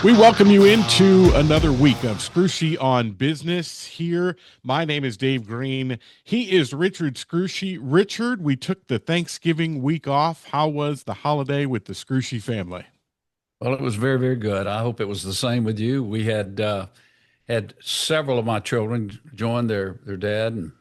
We welcome you into another week of Scrushy on Business here. My name is Dave Green. He is Richard Scrushy. Richard, we took the Thanksgiving week off. How was the holiday with the Scrushy family? Well, it was very, very good. I hope it was the same with you. We had several of my children join their dad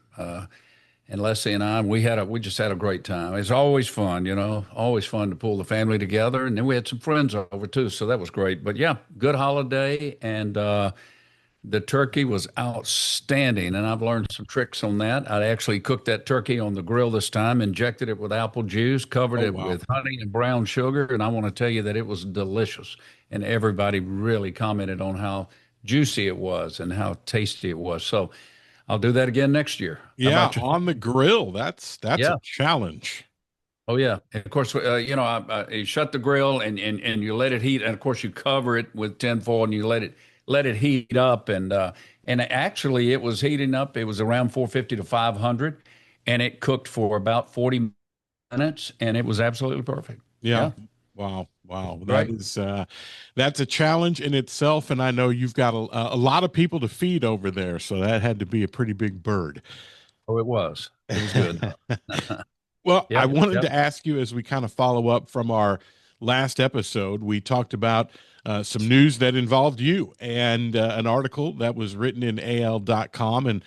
and Leslie and I. And we just had a great time. It's always fun, always fun to pull the family together. And then we had some friends over too, so that was great. But yeah, good holiday, and the turkey was outstanding, and I've learned some tricks on that. I actually cooked that turkey on the grill this time, injected it with apple juice, covered Oh, it wow. with honey and brown sugar, and I want to tell you that it was delicious. And everybody really commented on how juicy it was and how tasty it was. So I'll do that again next year. How Yeah, about you? on the grill. That's a Yeah. challenge. Oh yeah. And of course, you shut the grill and you let it heat, and of course you cover it with tinfoil and you let it heat up, and actually it was heating up. It was around 450 to 500, and it cooked for about 40 minutes, and it was absolutely perfect. Yeah. Yeah, Wow. Wow. great. That's a challenge in itself. And I know you've got a lot of people to feed over there. So that had to be a pretty big bird. Oh, it was. It was good. Well, I Yep. wanted to Yep. ask you as we kind of follow up from our last episode. We talked about some news that involved you and an article that was written in AL.com, and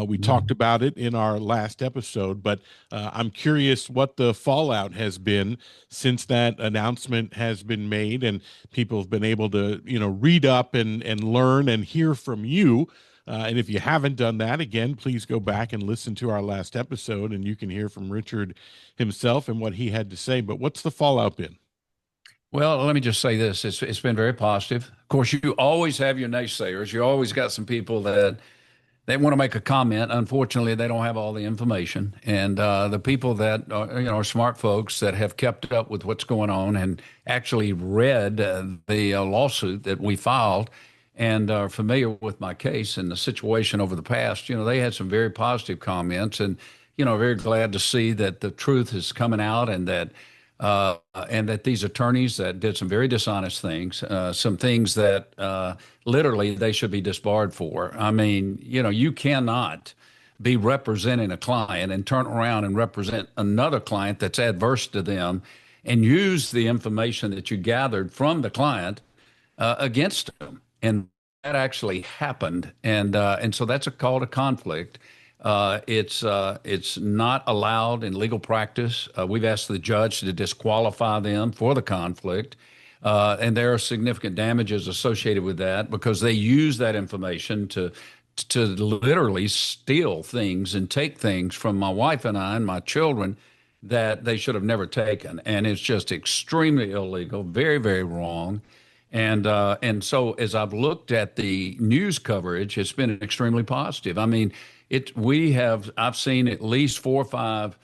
we talked Mhm. about it in our last episode. But I'm curious what the fallout has been since that announcement has been made, and people have been able to, read up and learn and hear from you. And if you haven't done that, again, please go back and listen to our last episode, and you can hear from Richard himself and what he had to say. But what's the fallout been? Well, let me just say this. It's been very positive. Of course, you always have your naysayers. You always got some people that they want to make a comment. Unfortunately, they don't have all the information. And the people that are smart folks that have kept up with what's going on and actually read the lawsuit that we filed and are familiar with my case and the situation over the past, they had some very positive comments, and very glad to see that the truth is coming out, and that these attorneys that did some very dishonest things, some things that literally they should be disbarred for. I mean, you cannot be representing a client and turn around and represent another client that's adverse to them and use the information that you gathered from the client against them. And that actually happened. And so that's a call to conflict. It's not allowed in legal practice. We've asked the judge to disqualify them for the conflict, and there are significant damages associated with that because they use that information to literally steal things and take things from my wife and I and my children that they should have never taken, and it's just extremely illegal, very, very wrong. And so as I've looked at the news coverage, it's been extremely positive. I mean, I've seen at least 4 or 5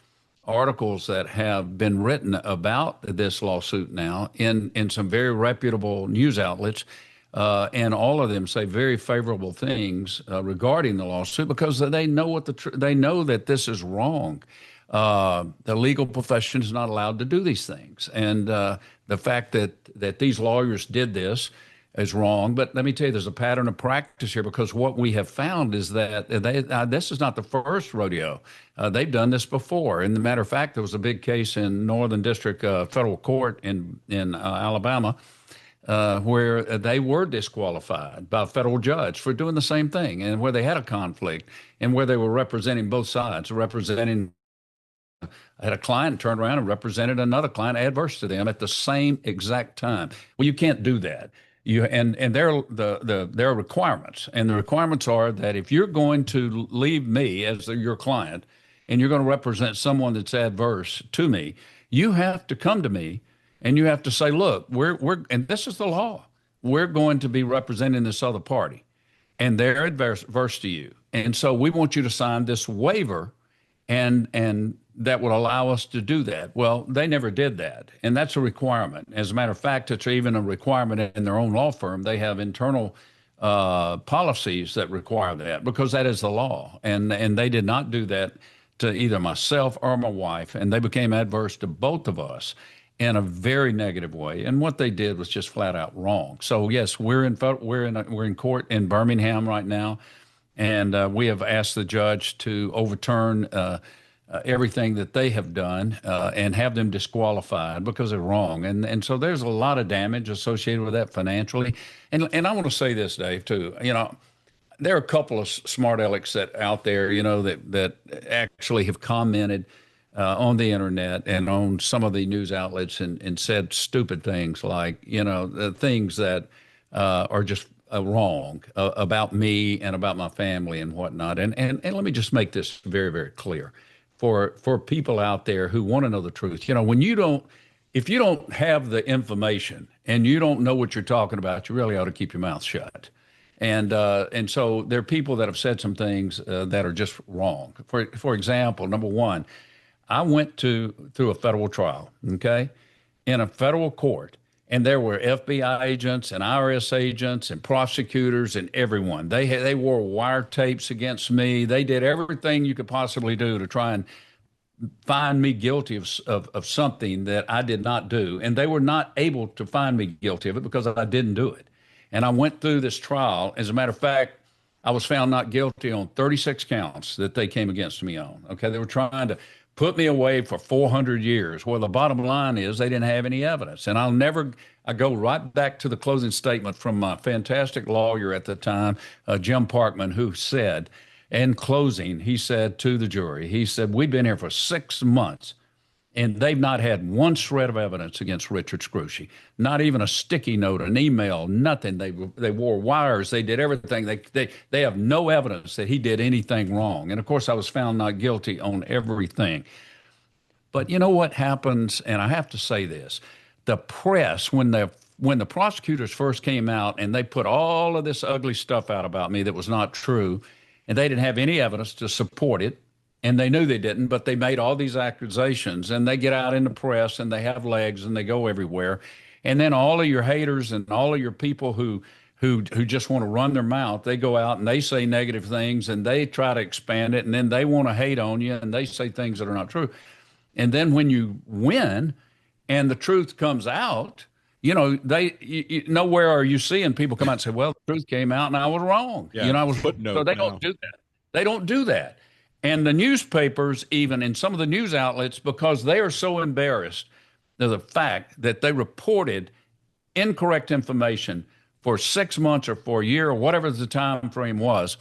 articles that have been written about this lawsuit now in some very reputable news outlets, and all of them say very favorable things regarding the lawsuit because they know they know that this is wrong. The legal profession is not allowed to do these things, and the fact that these lawyers did this is wrong. But let me tell you, there's a pattern of practice here because what we have found is that this is not the first rodeo. They've done this before. And the matter of fact, there was a big case in Northern District Federal Court in Alabama where they were disqualified by a federal judge for doing the same thing, and where they had a conflict and where they were representing both sides, representing had a client turned around and represented another client adverse to them at the same exact time. Well, you can't do that. And there are requirements, and the requirements are that if you're going to leave me as your client, and you're going to represent someone that's adverse to me, you have to come to me, and you have to say, look, and this is the law. We're going to be representing this other party, and they're adverse to you, and so we want you to sign this waiver, and that would allow us to do that. Well, they never did that, and that's a requirement. As a matter of fact, it's even a requirement in their own law firm. They have internal policies that require that because that is the law, and they did not do that to either myself or my wife, and they became adverse to both of us. in a very negative way. And what they did was just flat out wrong. So yes, we're in court in Birmingham right now, and we have asked the judge to overturn everything that they have done and have them disqualified because they're wrong. And so there's a lot of damage associated with that financially. And I want to say this, Dave, too. There are a couple of smart alecks that out there, that actually have commented on the internet and on some of the news outlets and said stupid things like, the things that are just wrong about me and about my family and whatnot. And let me just make this very, very clear for people out there who want to know the truth. If you don't have the information and you don't know what you're talking about, you really ought to keep your mouth shut. And so there are people that have said some things that are just wrong. For example, number one, I went through a federal trial, okay, in a federal court, and there were FBI agents and IRS agents and prosecutors and everyone. They wore wiretapes against me. They did everything you could possibly do to try and find me guilty of something that I did not do, and they were not able to find me guilty of it because I didn't do it. And I went through this trial. As a matter of fact, I was found not guilty on 36 counts that they came against me on. Okay, they were trying to put me away for 400 years. Well, the bottom line is they didn't have any evidence. And I go right back to the closing statement from my fantastic lawyer at the time, Jim Parkman, who said, in closing, he said to the jury, he said, we've been here for 6 months and they've not had one shred of evidence against Richard Scrushy, not even a sticky note, an email, nothing. They wore wires. They did everything. They have no evidence that he did anything wrong. And of course, I was found not guilty on everything. But you know what happens? And I have to say this: the press, when the prosecutors first came out and they put all of this ugly stuff out about me that was not true, and they didn't have any evidence to support it. And they knew they didn't, but they made all these accusations, and they get out in the press and they have legs and they go everywhere. And then all of your haters and all of your people who just want to run their mouth, they go out and they say negative things and they try to expand it, and then they want to hate on you and they say things that are not true. And then when you win and the truth comes out, nowhere are you seeing people come out and say, well, the truth came out and I was wrong. Yeah, I was footnote. So they don't do that. They don't do that. And the newspapers, even in some of the news outlets, because they are so embarrassed of the fact that they reported incorrect information for 6 months or for a year or whatever the time frame was,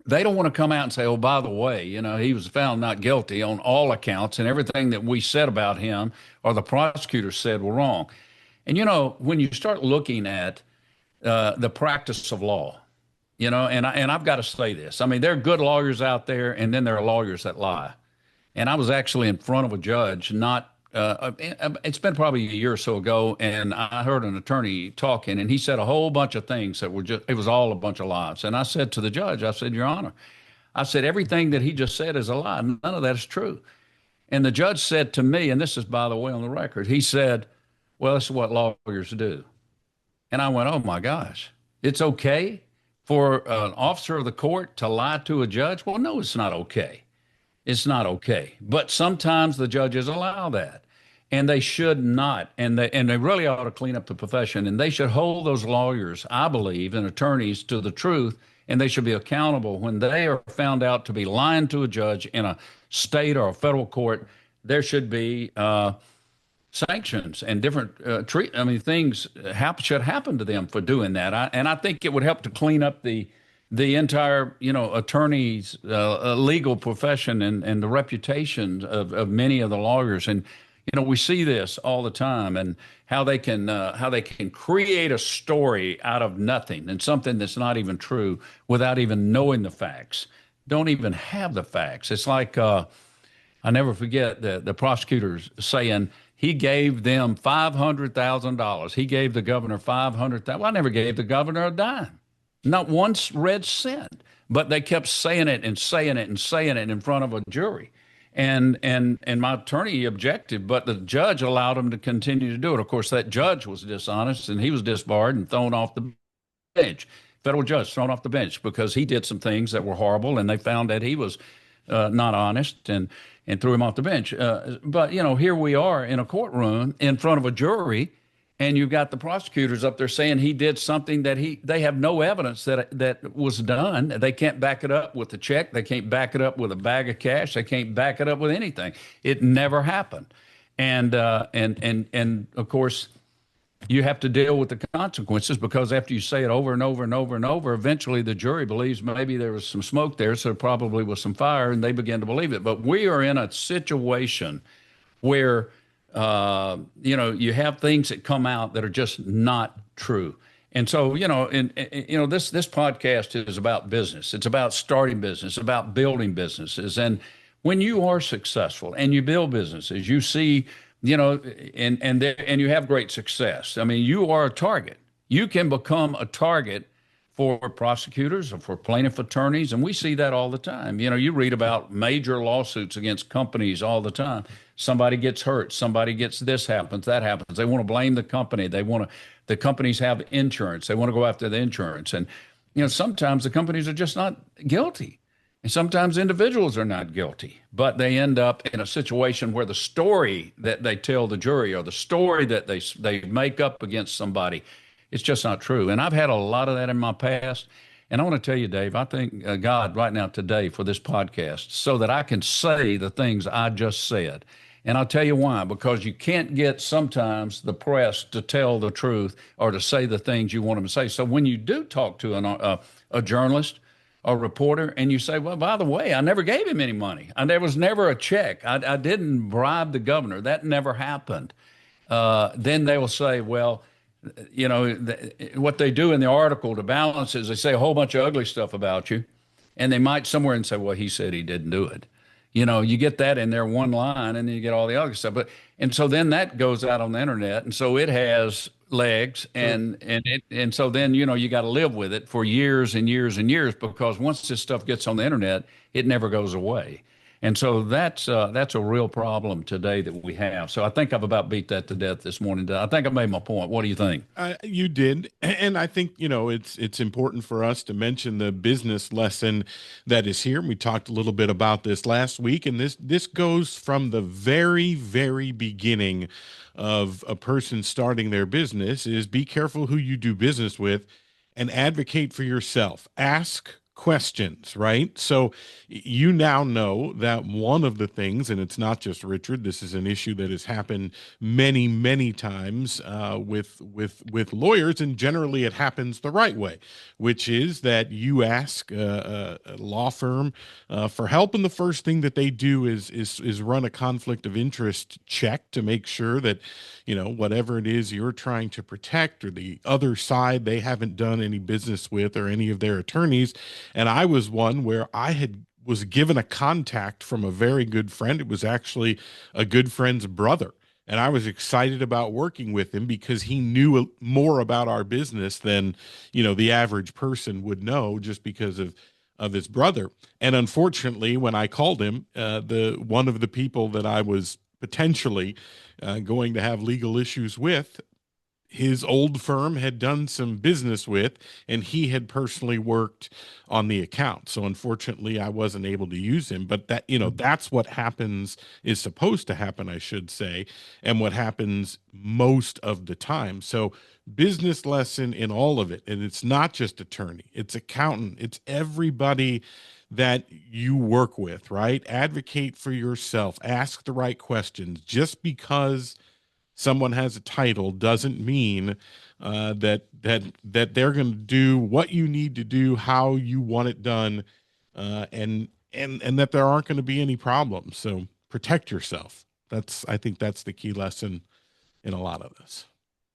they don't want to come out and say, oh, by the way, he was found not guilty on all accounts and everything that we said about him or the prosecutor said were wrong. And, when you start looking at the practice of law, and I've got to say this. I mean, there are good lawyers out there, and then there are lawyers that lie. And I was actually in front of a judge it's been probably a year or so ago, and I heard an attorney talking, and he said a whole bunch of things that it was all a bunch of lies. And I said to the judge, I said, Your Honor, I said, everything that he just said is a lie. None of that is true. And the judge said to me, and this is, by the way, on the record, he said, well, this is what lawyers do. And I went, oh, my gosh, it's okay for an officer of the court to lie to a judge? Well, no, it's not okay. It's not okay. But sometimes the judges allow that, and they should not. And they really ought to clean up the profession, and they should hold those lawyers, I believe, and attorneys to the truth, and they should be accountable when they are found out to be lying to a judge in a state or a federal court. There should be sanctions and different things should happen to them for doing that. I think it would help to clean up the entire attorneys legal profession and the reputation of many of the lawyers. And we see this all the time, and how they can create a story out of nothing and something that's not even true without even knowing the facts. Don't even have the facts. It's like I never forget the prosecutors saying he gave them $500,000. He gave the governor $500,000. Well, I never gave the governor a dime, not one red cent. But they kept saying it and saying it and saying it in front of a jury. And my attorney objected, but the judge allowed him to continue to do it. Of course, that judge was dishonest, and he was disbarred and thrown off the bench. Federal judge thrown off the bench because he did some things that were horrible, and they found that he was not honest. And and threw him off the bench. But here we are in a courtroom in front of a jury, and you've got the prosecutors up there saying he did something that they have no evidence that was done. They can't back it up with a check. They can't back it up with a bag of cash. They can't back it up with anything. It never happened. And of course, you have to deal with the consequences, because after you say it over and over and over and over, eventually the jury believes maybe there was some smoke there, so probably was some fire, and they begin to believe it. But we are in a situation where you have things that come out that are just not true. And so, this podcast is about business. It's about starting business, about building businesses. And when you are successful and you build businesses, you see, and you have great success. I mean, you are a target. You can become a target for prosecutors or for plaintiff attorneys, and we see that all the time. You read about major lawsuits against companies all the time. Somebody gets hurt, somebody gets this happens, that happens. They want to blame the company. The companies have insurance. They want to go after the insurance. And sometimes the companies are just not guilty. And sometimes individuals are not guilty, but they end up in a situation where the story that they tell the jury, or the story that they make up against somebody, it's just not true. And I've had a lot of that in my past. And I want to tell you, Dave, I thank God right now today for this podcast so that I can say the things I just said. And I'll tell you why, because you can't get sometimes the press to tell the truth or to say the things you want them to say. So when you do talk to a journalist, a reporter, and you say, well, by the way, I never gave him any money. There was never a check. I didn't bribe the governor. That never happened. Then they will say, well, what they do in the article to balance is they say a whole bunch of ugly stuff about you. And they might somewhere and say, well, he said he didn't do it. You get that in there one line, and then you get all the other stuff. And so then that goes out on the internet, and so it has legs, and so then you got to live with it for years and years and years, because once this stuff gets on the internet, it never goes away. And so that's a real problem today that we have. So I think I've about beat that to death this morning. I think I made my point. What do you think? You did, and I think it's important for us to mention the business lesson that is here. We talked a little bit about this last week, and this goes from the very, very beginning of a person starting their business. Is be careful who you do business with, and advocate for yourself. Ask questions, right? So you now know that one of the things, and it's not just Richard, this is an issue that has happened many, many times with lawyers, and generally it happens the right way, which is that you ask a law firm for help, and the first thing that they do is run a conflict of interest check to make sure that whatever it is you're trying to protect, or the other side they haven't done any business with, or any of their attorneys. And I was one where was given a contact from a very good friend. It was actually a good friend's brother. And I was excited about working with him because he knew more about our business than, the average person would know, just because of his brother. And unfortunately, when I called him, one of the people that I was potentially going to have legal issues with, his old firm had done some business with, and he had personally worked on the account. So unfortunately, I wasn't able to use him. But that's what is supposed to happen, I should say, and what happens most of the time. So business lesson in all of it. And it's not just attorney, it's accountant, it's everybody that you work with, right? Advocate for yourself, ask the right questions. Just because someone has a title doesn't mean that they're going to do what you need to do, how you want it done, and that there aren't going to be any problems. So protect yourself. I think that's the key lesson in a lot of this.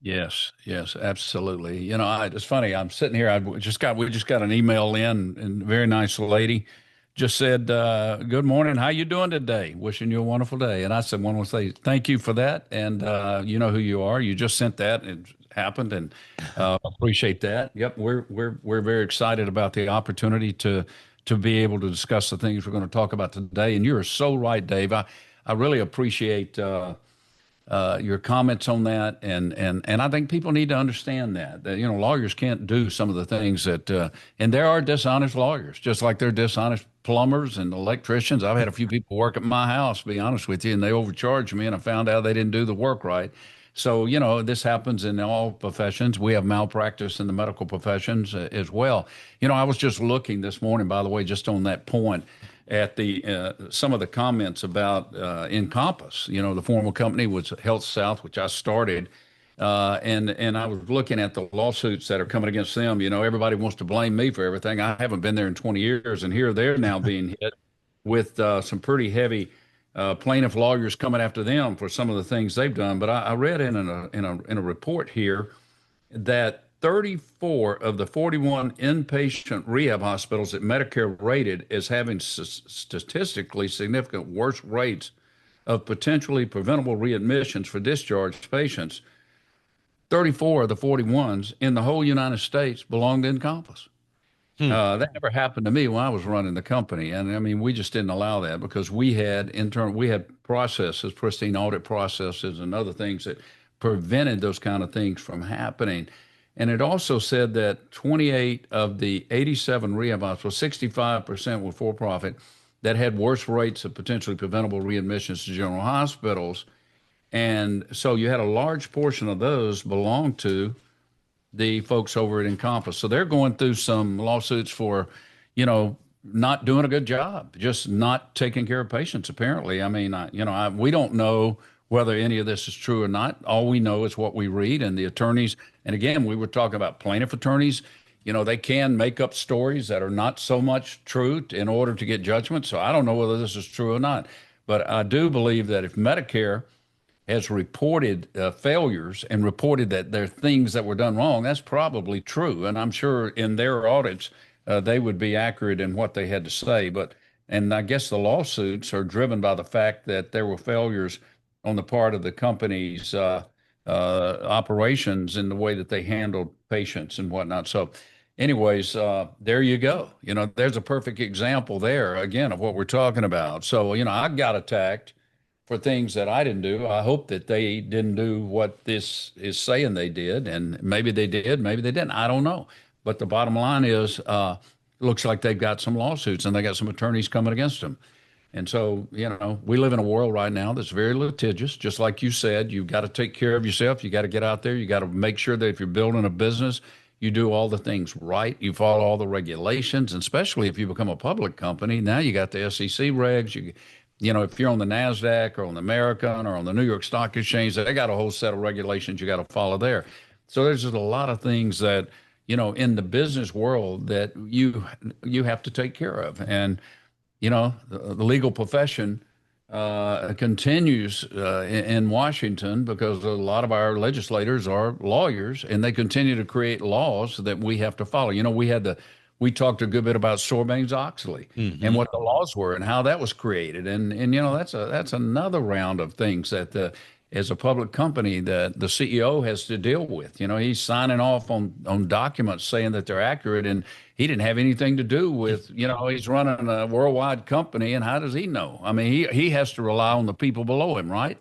Yes, absolutely. It's funny. I'm sitting here. We just got an email in, and a very nice lady just said, good morning. How you doing today? Wishing you a wonderful day. And I said, want to say thank you for that. And you know who you are. You just sent that. It happened, and appreciate that. Yep. We're very excited about the opportunity to be able to discuss the things we're going to talk about today. And you're so right, Dave. I really appreciate your comments on that, and I think people need to understand that lawyers can't do some of the things that and there are dishonest lawyers, just like there are dishonest plumbers and electricians. I've had a few people work at my house, to be honest with you, and they overcharged me, and I found out they didn't do the work right. So this happens in all professions. We have malpractice in the medical professions as well. I was just looking this morning, by the way, just on that point, at the some of the comments about Encompass. The former company was Health South, which I started, and I was looking at the lawsuits that are coming against them. Everybody wants to blame me for everything. I haven't been there in 20 years, and here they're now being hit with some pretty heavy plaintiff lawyers coming after them for some of the things they've done. But I read in a report here that 34 of the 41 inpatient rehab hospitals that Medicare rated as having statistically significant worse rates of potentially preventable readmissions for discharged patients, 34 of the 41s in the whole United States belong to Encompass. That never happened to me when I was running the company. And I mean, we just didn't allow that because we had processes, pristine audit processes and other things that prevented those kind of things from happening. And it also said that 28 of the 87 rehab hospitals, 65% were for profit, that had worse rates of potentially preventable readmissions to general hospitals. And so you had a large portion of those belong to the folks over at Encompass. So they're going through some lawsuits for, not doing a good job, just not taking care of patients, apparently. I mean, we don't know whether any of this is true or not. All we know is what we read, and the attorneys. And again, we were talking about plaintiff attorneys. They can make up stories that are not so much true in order to get judgment. So I don't know whether this is true or not. But I do believe that if Medicare has reported failures and reported that there are things that were done wrong, that's probably true. And I'm sure in their audits, they would be accurate in what they had to say. And I guess the lawsuits are driven by the fact that there were failures on the part of the company's operations in the way that they handled patients and whatnot. So anyways, there you go. There's a perfect example there, again, of what we're talking about. So, I got attacked for things that I didn't do. I hope that they didn't do what this is saying they did. And maybe they did, maybe they didn't. I don't know. But the bottom line is, looks like they've got some lawsuits and they got some attorneys coming against them. And so, we live in a world right now that's very litigious. Just like you said, you've got to take care of yourself. You got to get out there. You got to make sure that if you're building a business, you do all the things right. You follow all the regulations, and especially if you become a public company. Now you got the SEC regs. If you're on the NASDAQ or on the American or on the New York Stock Exchange, they got a whole set of regulations you got to follow there. So there's just a lot of things that, in the business world that you have to take care of. And the legal profession continues in Washington because a lot of our legislators are lawyers, and they continue to create laws that we have to follow. We talked a good bit about Sarbanes-Oxley and what the laws were and how that was created, and that's another round of things that as a public company that the CEO has to deal with. He's signing off on documents saying that they're accurate, and he didn't have anything to do with, he's running a worldwide company, and how does he know? I mean, he has to rely on the people below him, right?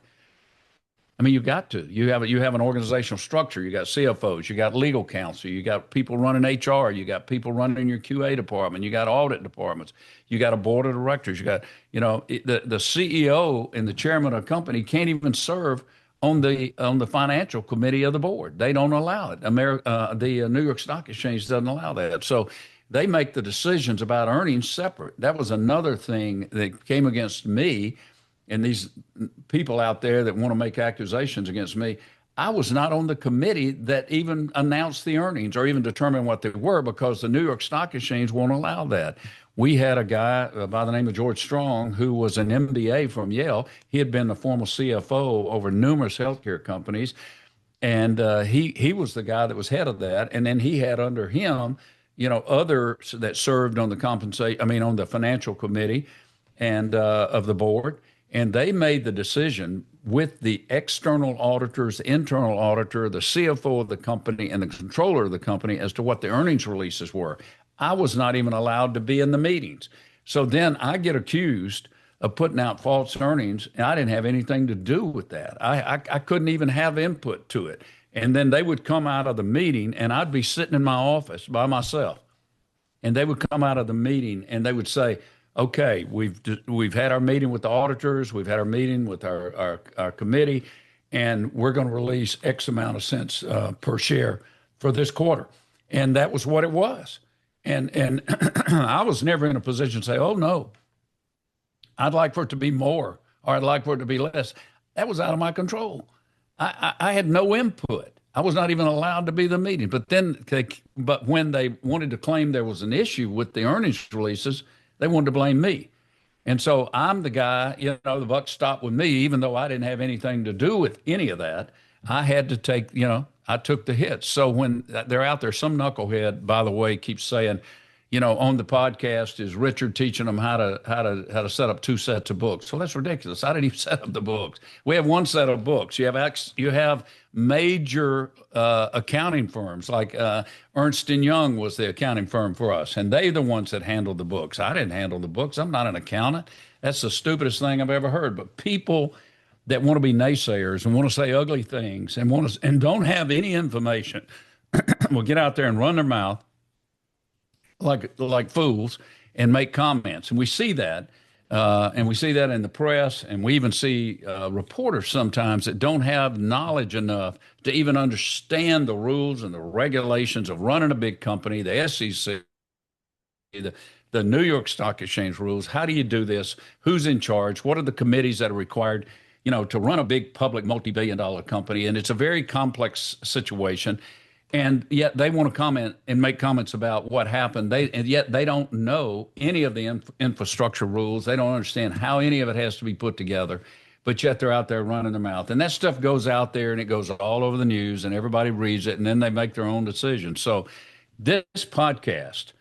I mean, you've got to. You have an organizational structure. You got CFOs, you got legal counsel, you got people running HR, you got people running your QA department, you got audit departments, you got a board of directors, you got, the CEO and the chairman of a company can't even serve on the financial committee of the board. They don't allow it. The New York Stock Exchange doesn't allow that. So they make the decisions about earnings separate. That was another thing that came against me. And these people out there that want to make accusations against me, I was not on the committee that even announced the earnings or even determined what they were, because the New York Stock Exchange won't allow that. We had a guy by the name of George Strong, who was an MBA from Yale. He had been the former CFO over numerous healthcare companies. And he was the guy that was head of that. And then he had under him, others that served on on the financial committee and of the board. And they made the decision with the external auditors, the internal auditor, the CFO of the company, and the controller of the company as to what the earnings releases were. I was not even allowed to be in the meetings. So then I get accused of putting out false earnings, and I didn't have anything to do with that. I couldn't even have input to it. And then they would come out of the meeting, and I'd be sitting in my office by myself, and they would come out of the meeting and they would say, "Okay, we've had our meeting with the auditors, we've had our meeting with our committee, and we're going to release X amount of cents per share for this quarter," and that was what it was. And I was never in a position to say, "Oh no, I'd like for it to be more, or I'd like for it to be less." That was out of my control. I had no input. I was not even allowed to be the meeting. But when they wanted to claim there was an issue with the earnings releases, they wanted to blame me. And so I'm the guy, the buck stopped with me, even though I didn't have anything to do with any of that. I had to take, I took the hits. So when they're out there, some knucklehead, by the way, keeps saying, on the podcast, is Richard teaching them how to set up two sets of books? Well, that's ridiculous. I didn't even set up the books. We have one set of books. You have major accounting firms like Ernst and Young was the accounting firm for us, and they're the ones that handled the books. I didn't handle the books. I'm not an accountant. That's the stupidest thing I've ever heard. But people that want to be naysayers and want to say ugly things and don't have any information will get out there and run their mouth like fools and make comments. And we see that. And we see that in the press. And we even see reporters sometimes that don't have knowledge enough to even understand the rules and the regulations of running a big company, the SEC, the New York Stock Exchange rules. How do you do this? Who's in charge? What are the committees that are required, to run a big public multi-billion-dollar company? And it's a very complex situation. And yet they want to comment and make comments about what happened. And yet they don't know any of the infrastructure rules. They don't understand how any of it has to be put together. But yet they're out there running their mouth. And that stuff goes out there and it goes all over the news and everybody reads it and then they make their own decisions. So this podcast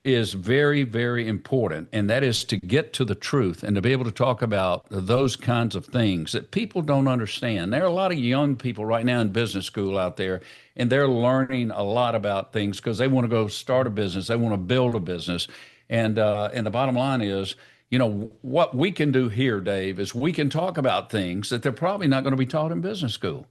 is very, very important. And that is to get to the truth and to be able to talk about those kinds of things that people don't understand. There are a lot of young people right now in business school out there, and they're learning a lot about things because they want to go start a business. They want to build a business. And the bottom line is, what we can do here, Dave, is we can talk about things that they're probably not going to be taught in business school.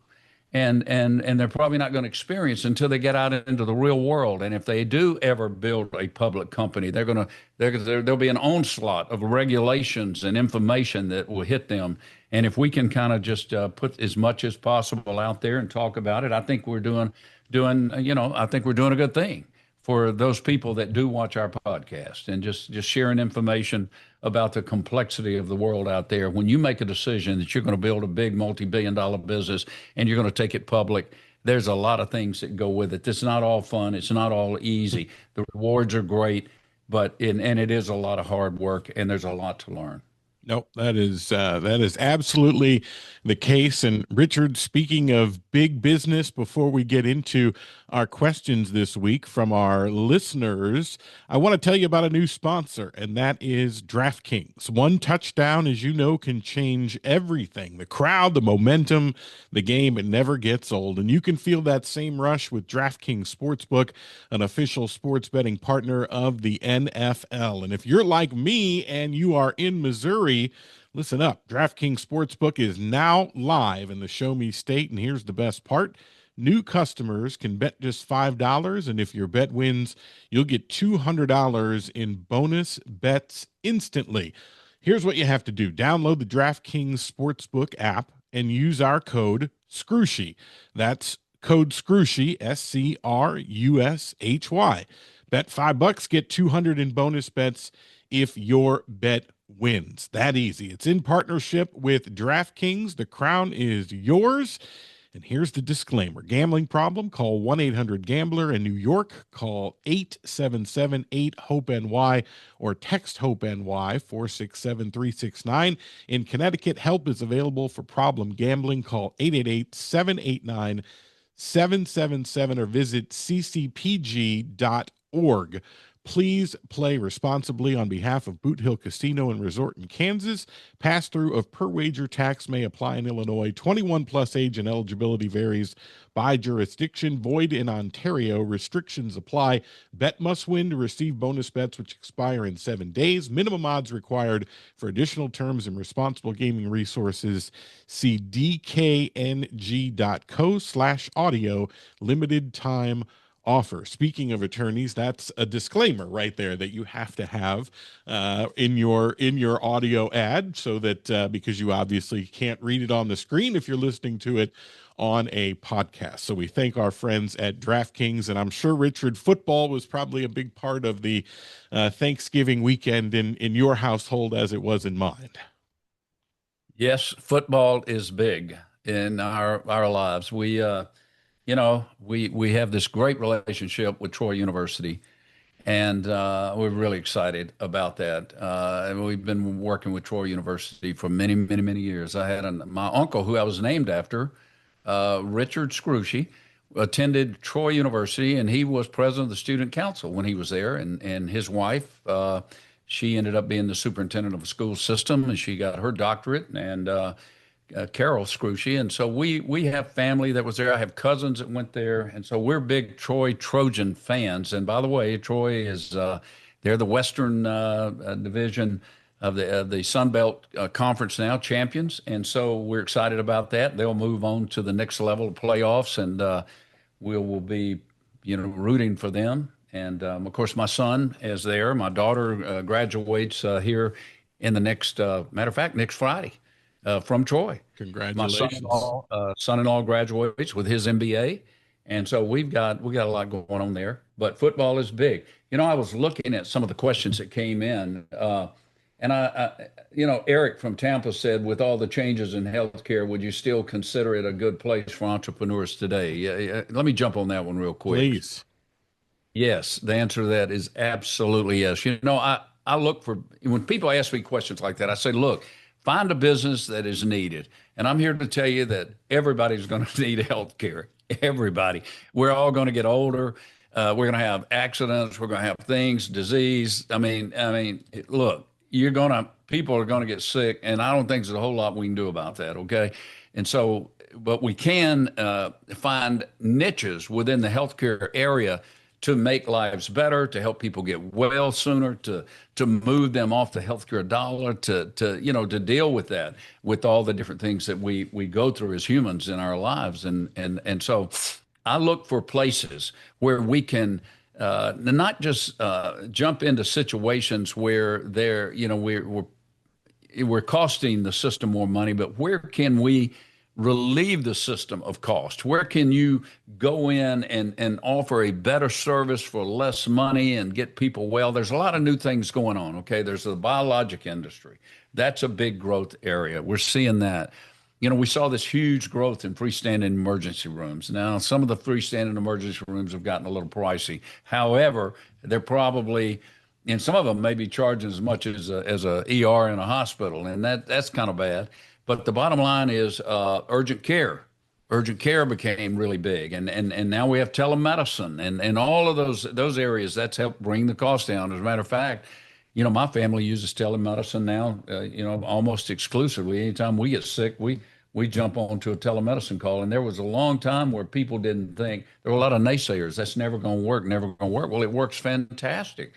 And they're probably not going to experience until they get out into the real world. And if they do ever build a public company, there'll be an onslaught of regulations and information that will hit them. And if we can kind of just put as much as possible out there and talk about it, I think we're doing I think we're doing a good thing for those people that do watch our podcast and just sharing information about the complexity of the world out there. When you make a decision that you're going to build a big multi-billion-dollar business and you're going to take it public, there's a lot of things that go with it. It's not all fun. It's not all easy. The rewards are great, but it is a lot of hard work, and there's a lot to learn. Nope, that is absolutely the case. And Richard, speaking of big business, before we get into our questions this week from our listeners, I want to tell you about a new sponsor, and that is DraftKings. One touchdown, as you know, can change everything. The crowd, the momentum, the game, it never gets old. And you can feel that same rush with DraftKings Sportsbook, an official sports betting partner of the NFL. And if you're like me and you are in Missouri, listen up. DraftKings Sportsbook is now live in the Show Me State, and here's the best part. New customers can bet just $5, and if your bet wins, you'll get $200 in bonus bets instantly. Here's what you have to do. Download the DraftKings Sportsbook app and use our code Scrushy. That's code Scrushy, SCRUSHY. Bet $5, get $200 in bonus bets if your bet wins. That easy. It's in partnership with DraftKings. The crown is yours. And here's the disclaimer. Gambling problem? Call 1-800-GAMBLER. In New York, call 877-8-HOPE-NY or text HOPE-NY 467-369. In Connecticut, help is available for problem gambling. Call 888-789-777 or visit ccpg.org. Please play responsibly on behalf of Boot Hill Casino and Resort in Kansas. Pass-through of per-wager tax may apply in Illinois. 21 plus age and eligibility varies by jurisdiction. Void in Ontario. Restrictions apply. Bet must win to receive bonus bets which expire in 7 days. Minimum odds required. For additional terms and responsible gaming resources, see dkng.co/audio. Limited time offer. Speaking of attorneys, that's a disclaimer right there that you have to have in your audio ad, so that because you obviously can't read it on the screen if you're listening to it on a podcast. So we thank our friends at DraftKings, and I'm sure, Richard, football was probably a big part of the Thanksgiving weekend in your household as it was in mine. Yes, football is big in our lives. We have this great relationship with Troy University, and we're really excited about that. And we've been working with Troy University for many, many, many years. I had my uncle, who I was named after, Richard Scrushy, attended Troy University, and he was president of the student council when he was there. And his wife, she ended up being the superintendent of the school system, and she got her doctorate. And Carol Scrushy. And so we have family that was there. I have cousins that went there. And so we're big Troy Trojan fans. And by the way, Troy is they're the Western division of the Sun Belt Conference now, champions. And so we're excited about that. They'll move on to the next level of playoffs, and we will be, rooting for them. And of course, my son is there. My daughter graduates here in the next, matter of fact, next Friday. From Troy. Congratulations. My son-in-law graduates with his MBA. And so we got a lot going on there, but football is big. I was looking at some of the questions that came in, and Eric from Tampa said, with all the changes in healthcare, would you still consider it a good place for entrepreneurs today? Yeah, let me jump on that one real quick. Please. Yes, the answer to that is absolutely yes. I look for, when people ask me questions like that, I say, look, find a business that is needed. And I'm here to tell you that everybody's going to need health care. Everybody. We're all going to get older. We're going to have accidents. We're going to have things, disease. I mean, look, people are going to get sick, and I don't think there's a whole lot we can do about that. Okay. And so, but we can find niches within the healthcare area to make lives better, to help people get well sooner, to move them off the healthcare dollar, to deal with that, with all the different things that we go through as humans in our lives. And so I look for places where we can not just jump into situations where we're costing the system more money, but where can we relieve the system of cost? Where can you go in and offer a better service for less money and get people well? There's a lot of new things going on, okay? There's the biologic industry. That's a big growth area. We're seeing that. We saw this huge growth in freestanding emergency rooms. Now, some of the freestanding emergency rooms have gotten a little pricey. However, they're probably, and some of them may be charging as much as a ER in a hospital, and that's kind of bad. But the bottom line is urgent care. Urgent care became really big, and now we have telemedicine and all of those areas. That's helped bring the cost down. As a matter of fact, my family uses telemedicine now, almost exclusively. Anytime we get sick, we jump onto a telemedicine call. And there was a long time where people didn't think, there were a lot of naysayers. That's never going to work, never going to work. Well, it works fantastic.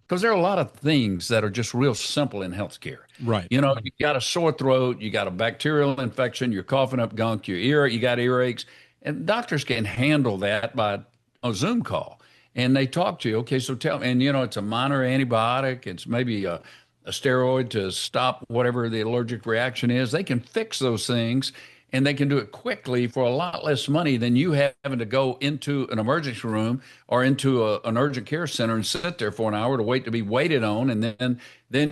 Because there are a lot of things that are just real simple in healthcare. Right. You got a sore throat, you got a bacterial infection, you're coughing up gunk, you got earaches, and doctors can handle that by a Zoom call. And they talk to you. Okay, so tell me, and it's a minor antibiotic, it's maybe a steroid to stop whatever the allergic reaction is. They can fix those things, and they can do it quickly for a lot less money than you having to go into an emergency room or into an urgent care center and sit there for an hour to wait to be waited on. And then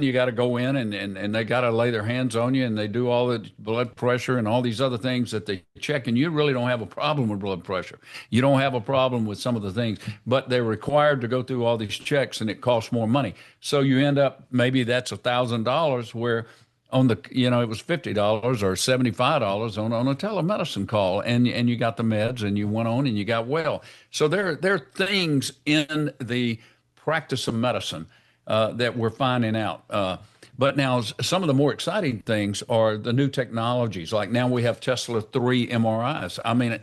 you got to go in and they got to lay their hands on you, and they do all the blood pressure and all these other things that they check. And you really don't have a problem with blood pressure. You don't have a problem with some of the things, but they're required to go through all these checks, and it costs more money. So you end up, maybe that's $1,000 where on the, it was $50 or $75 on a telemedicine call, and you got the meds, and you went on and you got well. So there are things in the practice of medicine that we're finding out. But now some of the more exciting things are the new technologies. Like now we have Tesla 3 MRIs. I mean,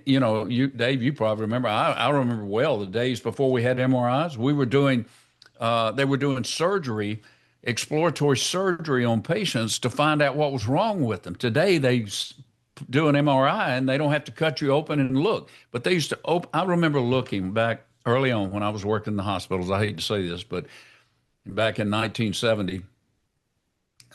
you know, you Dave, you probably remember. I remember well the days before we had MRIs. We were doing, they were doing surgery, exploratory surgery on patients to find out what was wrong with them. Today they do an MRI and they don't have to cut you open and look. But they used to open. I remember looking back early on when I was working in the hospitals. I hate to say this, but back in 1970.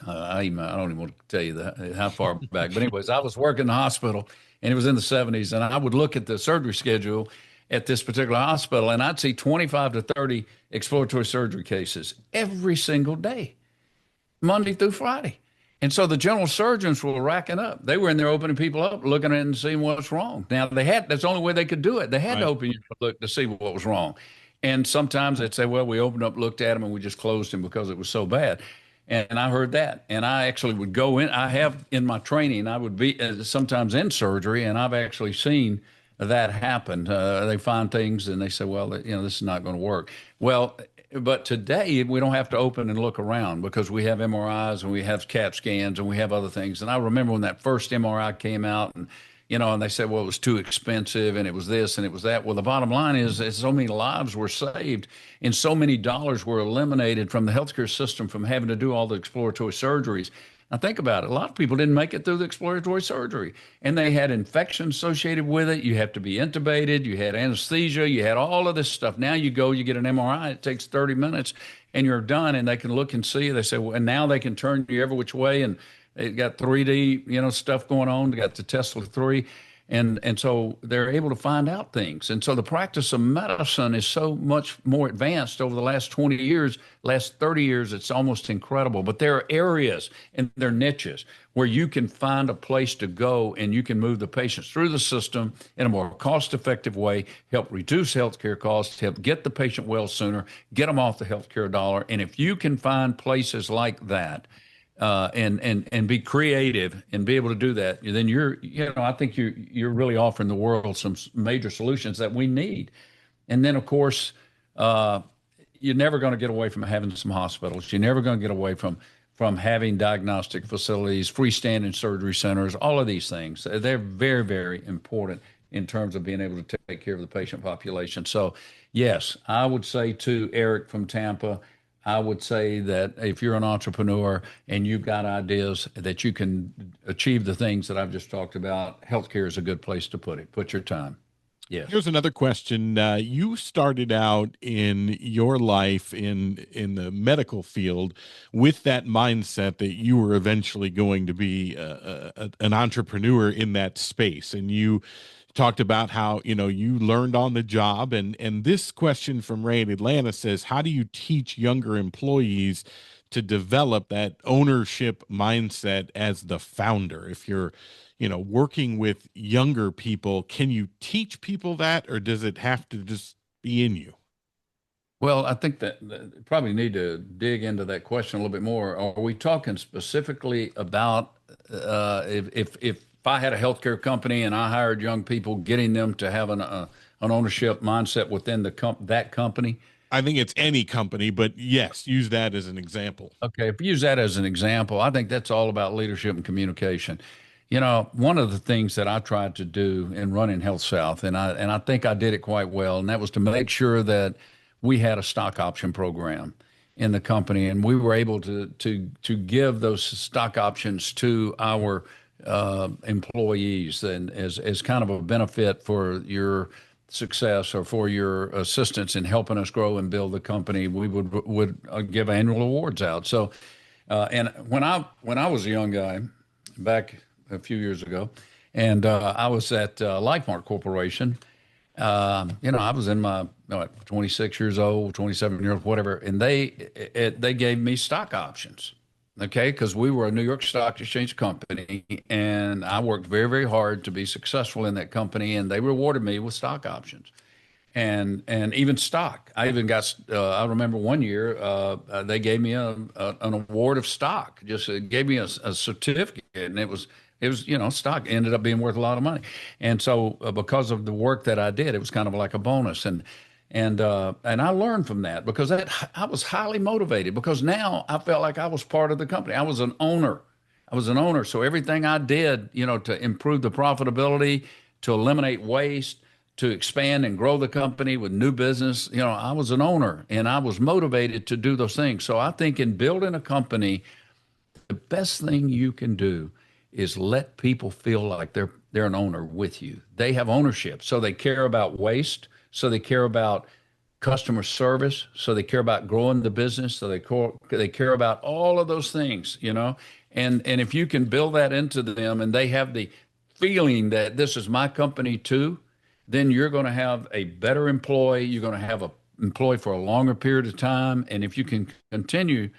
I don't even want to tell you that how far back. But anyways, I was working in the hospital, and it was in the 70s, and I would look at the surgery schedule at this particular hospital, and I'd see 25 to 30 exploratory surgery cases every single day, Monday through Friday. And so the general surgeons were racking up. They were in there opening people up, looking at it and seeing what's wrong. Now that's the only way they could do it. They had to open you to look to see what was wrong. And sometimes they'd say, well, we opened up, looked at him, and we just closed him because it was so bad. And I heard that. And I actually would go in. I have in my training, I would be sometimes in surgery, and I've actually seen that happen. They find things and they say, well, you know, this is not going to work. Well, but today we don't have to open and look around because we have MRIs and we have CAT scans and we have other things. And I remember when that first MRI came out and, you know, and they said, well, it was too expensive and it was this and it was that. Well, the bottom line is so many lives were saved and so many dollars were eliminated from the healthcare system from having to do all the exploratory surgeries. Now, think about it. A lot of people didn't make it through the exploratory surgery, and they had infections associated with it. You have to be intubated. You had anesthesia. You had all of this stuff. Now you go, you get an MRI. It takes 30 minutes, and you're done, and they can look and see. They say, well, and now they can turn you every which way, and they got 3D, you know, stuff going on. They got the Tesla 3. And so they're able to find out things. And so the practice of medicine is so much more advanced over the last 20 years, last 30 years. It's almost incredible. But there are areas and there are niches where you can find a place to go and you can move the patients through the system in a more cost-effective way, help reduce healthcare costs, help get the patient well sooner, get them off the healthcare dollar. And if you can find places like that, and be creative and be able to do that, then I think you're really offering the world some major solutions that we need. And then, of course, you're never going to get away from having some hospitals. You're never going to get away from having diagnostic facilities, freestanding surgery centers, all of these things. They're very, very important in terms of being able to take care of the patient population. So, yes, I would say to Eric from Tampa, I would say that if you're an entrepreneur and you've got ideas that you can achieve the things that I've just talked about, healthcare is a good place to put it. Put your time. Yes. Here's another question. You started out in your life in the medical field with that mindset that you were eventually going to be an entrepreneur in that space, and you talked about how, you know, you learned on the job. And this question from Ray in Atlanta says, how do you teach younger employees to develop that ownership mindset as the founder? If you're, you know, working with younger people, can you teach people that, or does it have to just be in you? Well, I think that probably need to dig into that question a little bit more. Are we talking specifically about if I had a healthcare company and I hired young people, getting them to have an ownership mindset within that company? I think it's any company, but yes, use that as an example. Okay, if you use that as an example, I think that's all about leadership and communication. You know, one of the things that I tried to do in running Health South, and I think I did it quite well, and that was to make sure that we had a stock option program in the company, and we were able to give those stock options to our employees, and as kind of a benefit for your success or for your assistance in helping us grow and build the company. We would give annual awards out. So, and when I was a young guy back a few years ago, and I was at LifeMark Corporation. You know, I was in my 26 years old, 27 years old, whatever, and they gave me stock options. Okay, because we were a New York Stock Exchange company, and I worked very, very hard to be successful in that company, and they rewarded me with stock options, and even stock. I even got. I remember one year they gave me an award of stock. Just gave me a certificate, and it was stock ended up being worth a lot of money, and so because of the work that I did, it was kind of like a bonus. And And I learned from that because I was highly motivated because now I felt like I was part of the company. I was an owner. I was an owner. So everything I did, to improve the profitability, to eliminate waste, to expand and grow the company with new business, I was an owner and I was motivated to do those things. So I think in building a company, the best thing you can do is let people feel like they're an owner with you. They have ownership, so they care about waste, so they care about customer service, so they care about growing the business, so they care about all of those things. And if you can build that into them, and they have the feeling that this is my company too, then you're going to have a better employee. You're going to have a employee for a longer period of time, and if you can continue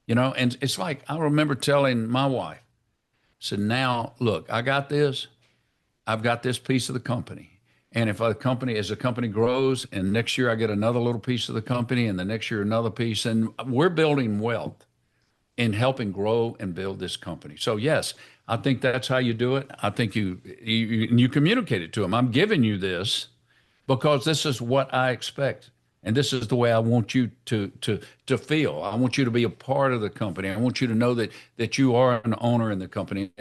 and it's like I remember telling my wife, said, now look, I've got this piece of the company. And if as the company grows and next year I get another little piece of the company and the next year another piece, and we're building wealth in helping grow and build this company. So yes, I think that's how you do it. I think you communicate it to them. I'm giving you this because this is what I expect. And this is the way I want you to feel. I want you to be a part of the company. I want you to know that you are an owner in the company.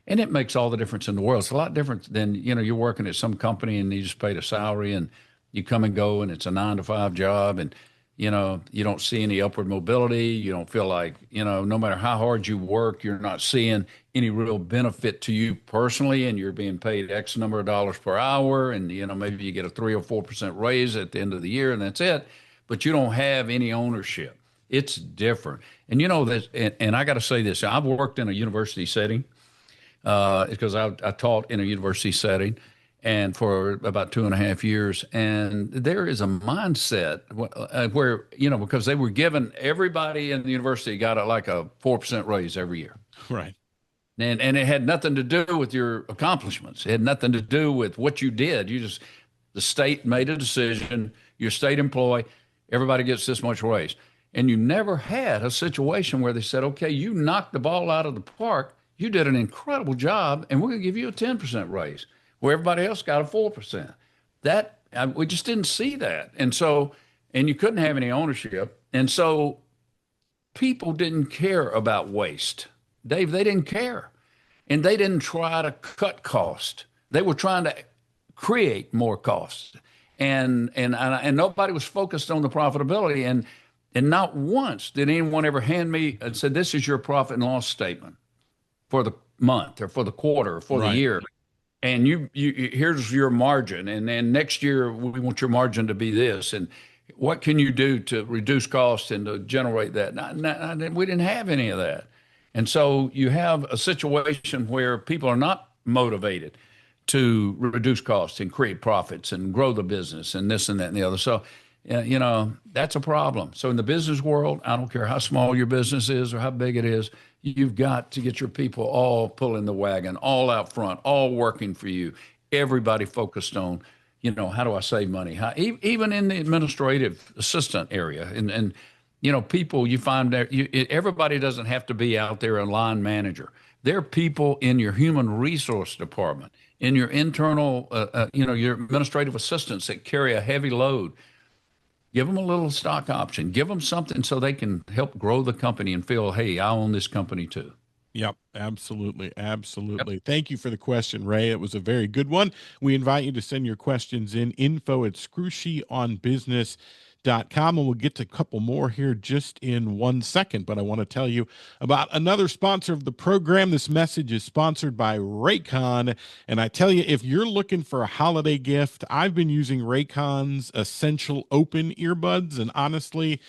And it makes all the difference in the world. It's a lot different than, you're working at some company and you just paid a salary and you come and go and it's a 9 to 5 job and, you don't see any upward mobility. You don't feel like, no matter how hard you work, you're not seeing any real benefit to you personally, and you're being paid X number of dollars per hour. And, maybe you get a 3 or 4% raise at the end of the year and that's it. But you don't have any ownership. It's different. And, and I got to say this, I've worked in a university setting because I taught in a university setting and for about 2.5 years. And there is a mindset where, because they were given, everybody in the university got like a 4% raise every year. Right. And it had nothing to do with your accomplishments. It had nothing to do with what you did. The state made a decision, your state employee, everybody gets this much raise. And you never had a situation where they said, okay, you knocked the ball out of the park. You did an incredible job and we're going to give you a 10% raise where everybody else got a 4%. We just didn't see that. And you couldn't have any ownership. And so people didn't care about waste. Dave, they didn't care. And they didn't try to cut cost. They were trying to create more costs. And nobody was focused on the profitability. And not once did anyone ever hand me and said, this is your profit and loss statement for the month or for the quarter or for the year. And you here's your margin. And then next year, we want your margin to be this. And what can you do to reduce costs and to generate that? We didn't have any of that. And so you have a situation where people are not motivated to reduce costs and create profits and grow the business and this and that and the other. So, that's a problem. So in the business world, I don't care how small your business is or how big it is, you've got to get your people all pulling the wagon, all out front, all working for you. Everybody focused on, how do I save money? Even in the administrative assistant area. And people you find there, everybody doesn't have to be out there a line manager. There are people in your human resource department, in your internal, your administrative assistants that carry a heavy load. Give them a little stock option. Give them something so they can help grow the company and feel, hey, I own this company too. Yep, absolutely. Absolutely. Yep. Thank you for the question, Ray. It was a very good one. We invite you to send your questions in info@scrushyonbusiness.com, and we'll get to a couple more here just in 1 second. But I want to tell you about another sponsor of the program. This message is sponsored by Raycon. And I tell you, if you're looking for a holiday gift, I've been using Raycon's Essential Open earbuds, and honestly,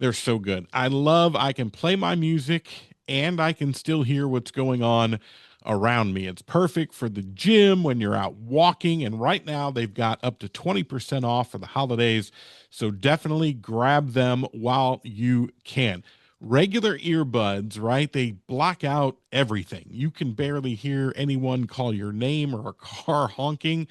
they're so good. I can play my music and I can still hear what's going on around me. It's perfect for the gym when you're out walking. And right now they've got up to 20% off for the holidays. So definitely grab them while you can. Regular earbuds, right? They block out everything. You can barely hear anyone call your name or a car honking.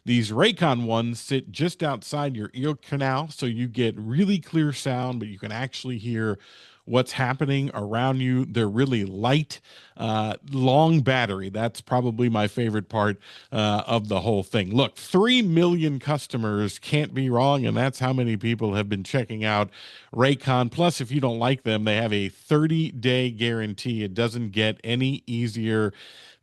These Raycon ones sit just outside your ear canal, so you get really clear sound, but you can actually hear what's happening around you. They're really light, long battery. That's probably my favorite part of the whole thing. Look, 3 million customers can't be wrong, and that's how many people have been checking out Raycon. Plus, if you don't like them, they have a 30-day guarantee. It doesn't get any easier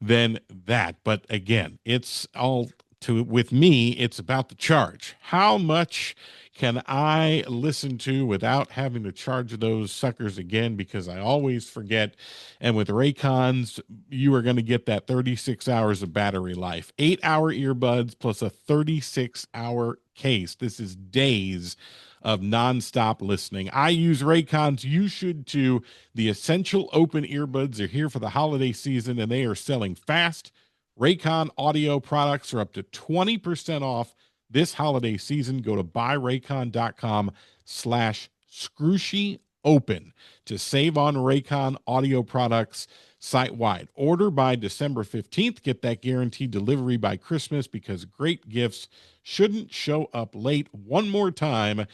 than that. But again, it's all to with me, it's about the charge. How much can I listen to without having to charge those suckers again? Because I always forget. And with Raycons, you are going to get that 36 hours of battery life, 8-hour earbuds plus a 36-hour case. This is days of nonstop listening. I use Raycons. You should too. The Essential Open earbuds are here for the holiday season, and they are selling fast. Raycon audio products are up to 20% off this holiday season. Go to buyraycon.com/Scrushy open to save on Raycon audio products site wide. Order by December 15th. Get that guaranteed delivery by Christmas, because great gifts shouldn't show up late. One more time,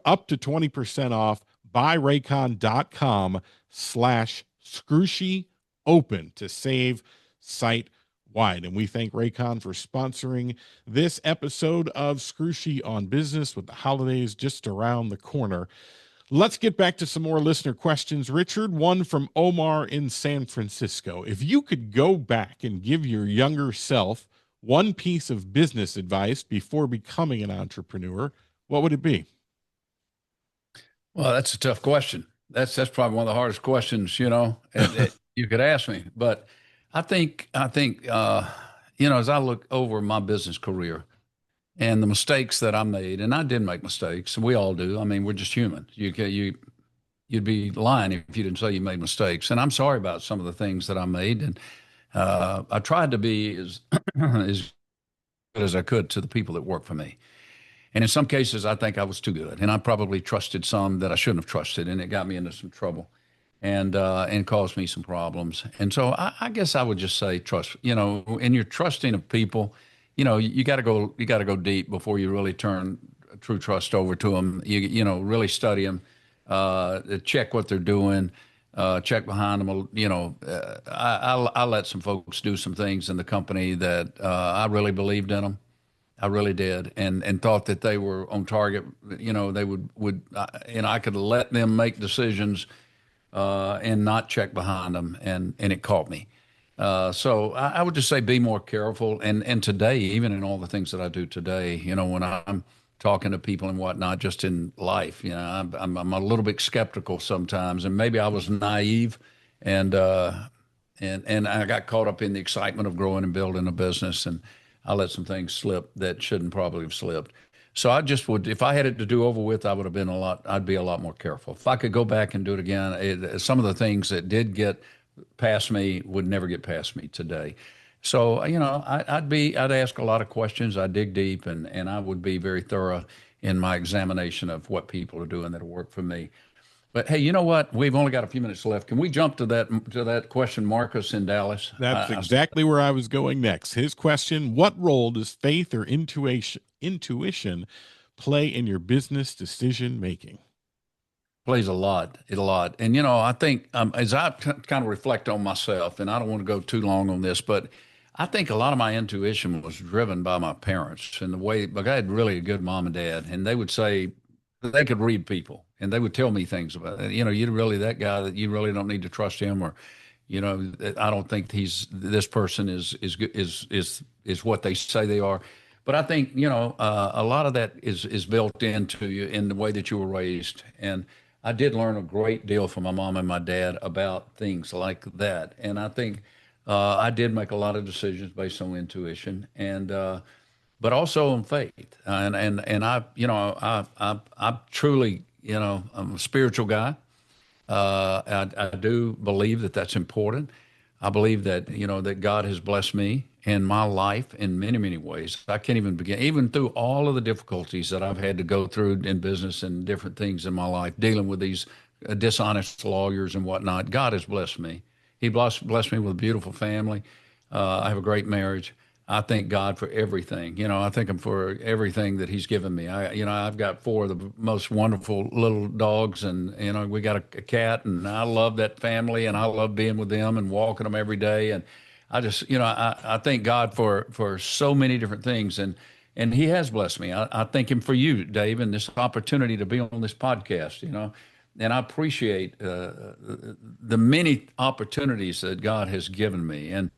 up to 20% off. Buyraycon.com/Scrushy open to save site wide. And we thank Raycon for sponsoring this episode of Scrushy on Business, with the holidays just around the corner. Let's get back to some more listener questions. Richard, one from Omar in San Francisco. If you could go back and give your younger self one piece of business advice before becoming an entrepreneur, what would it be? Well, that's a tough question. That's probably one of the hardest questions, that you could ask me. But I think, as I look over my business career and the mistakes that I made, and I did make mistakes, and we all do. I mean, we're just human. You'd be lying if you didn't say you made mistakes. And I'm sorry about some of the things that I made. And I tried to be as as good as I could to the people that work for me. And in some cases, I think I was too good, and I probably trusted some that I shouldn't have trusted, and it got me into some trouble, and caused me some problems. And so I guess I would just say trust. And you're trusting of people. You got to go deep before you really turn true trust over to them. Really study them, check what they're doing, check behind them. I let some folks do some things in the company that I really believed in them. I really did, and thought that they were on target. They would I could let them make decisions and not check behind them, and it caught me. So I would just say be more careful. And today, even in all the things that I do today, when I'm talking to people and whatnot, just in life, I'm a little bit skeptical sometimes, and maybe I was naive, and and I got caught up in the excitement of growing and building a business, and I let some things slip that shouldn't probably have slipped. So I just would, if I had it to do over with, I'd be a lot more careful. If I could go back and do it again, some of the things that did get past me would never get past me today. So, I'd ask a lot of questions. I'd dig deep, and I would be very thorough in my examination of what people are doing that'll work for me. But hey, you know what? We've only got a few minutes left. Can we jump to that question, Marcus in Dallas? That's exactly where I was going next. His question: what role does faith or intuition play in your business decision making? Plays a lot. And I think as I kind of reflect on myself, and I don't want to go too long on this, but I think a lot of my intuition was driven by my parents and the way. Like, I had really a good mom and dad, and they would say they could read people, and they would tell me things about it. You're really that guy that you really don't need to trust him, or I don't think this person is what they say they are. But I think a lot of that is built into you in the way that you were raised. And I did learn a great deal from my mom and my dad about things like that. And I think I did make a lot of decisions based on intuition, and but also on faith. And I truly, I'm a spiritual guy. I do believe that that's important. I believe that that God has blessed me in my life in many, many ways. I can't even begin, even through all of the difficulties that I've had to go through in business and different things in my life, dealing with these dishonest lawyers and whatnot. God has blessed me. He blessed me with a beautiful family. I have a great marriage. I thank God for everything. I thank him for everything that he's given me. I've got four of the most wonderful little dogs, and we got a cat, and I love that family, and I love being with them and walking them every day. And I just, I thank God for so many different things, and he has blessed me. I thank him for you, Dave, and this opportunity to be on this podcast. And I appreciate the many opportunities that God has given me, and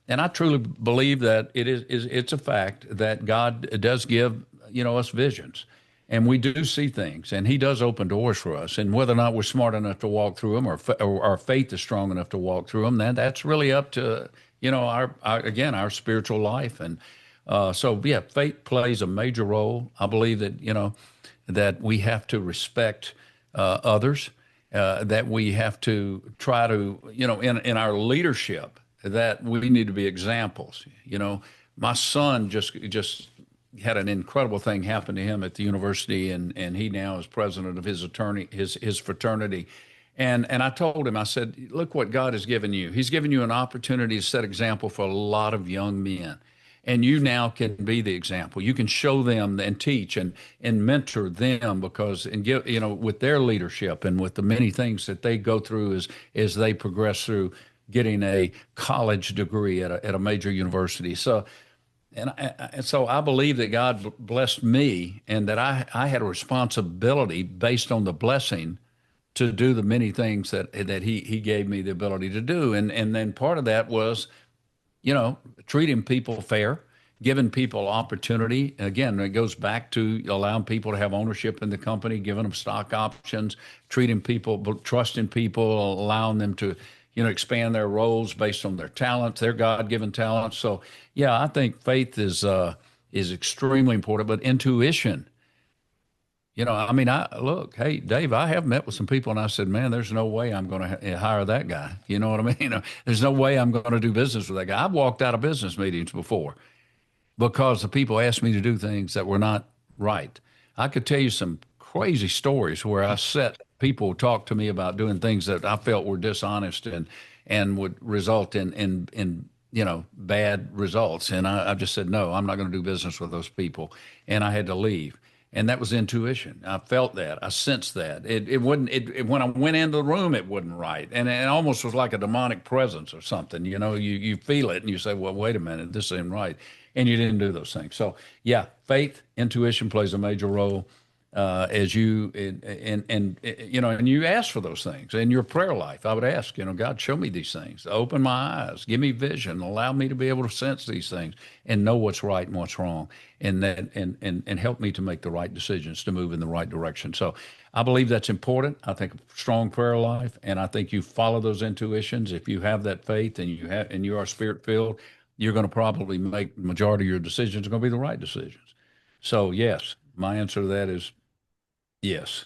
I truly believe that it's a fact that God does give us visions, and we do see things, and He does open doors for us. And whether or not we're smart enough to walk through them, or our faith is strong enough to walk through them, then that's really up to our spiritual life. And so yeah, faith plays a major role. I believe that that we have to respect others, that we have to try to in our leadership, that we need to be examples. My son just had an incredible thing happen to him at the university, and he now is president of his fraternity. And I told him, I said, look what God has given you. He's given you an opportunity to set example for a lot of young men. And you now can be the example. You can show them and teach and mentor them, and give, with their leadership and with the many things that they go through as they progress through getting a college degree at a major university. So, and so I believe that God blessed me, and that I had a responsibility based on the blessing to do the many things that he gave me the ability to do. And then part of that was, treating people fair, giving people opportunity. Again, it goes back to allowing people to have ownership in the company, giving them stock options, treating people, trusting people, allowing them to expand their roles based on their talents, their God-given talents. So, yeah, I think faith is extremely important, but intuition. Look, hey, Dave, I have met with some people, and I said, man, there's no way I'm going to hire that guy. You know what I mean? There's no way I'm going to do business with that guy. I've walked out of business meetings before because the people asked me to do things that were not right. I could tell you some crazy stories where I set people talk to me about doing things that I felt were dishonest and would result in bad results. And I just said, no, I'm not going to do business with those people. And I had to leave. And that was intuition. I felt that. I sensed that. It wouldn't. When I went into the room, it wasn't right, and it almost was like a demonic presence or something. You feel it, and you say, "Well, wait a minute, this ain't right," and you didn't do those things. So, yeah, faith, intuition plays a major role as you and you ask for those things in your prayer life. I would ask, God, show me these things, open my eyes, give me vision, allow me to be able to sense these things and know what's right and what's wrong, and help me to make the right decisions to move in the right direction. So I believe that's important. I think a strong prayer life, and I think you follow those intuitions. If you have that faith and you are spirit filled, you're going to probably make the majority of your decisions are going to be the right decisions. So yes, my answer to that is yes.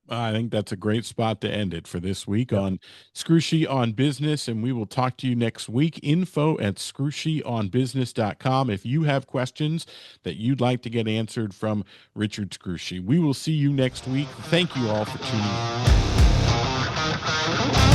I think that's a great spot to end it for this week Yep. on Scrushy on Business, and we will talk to you next week. info@scrushionbusiness.com if you have questions that you'd like to get answered from Richard Scrushy. We will see you next week. Thank you all for tuning in.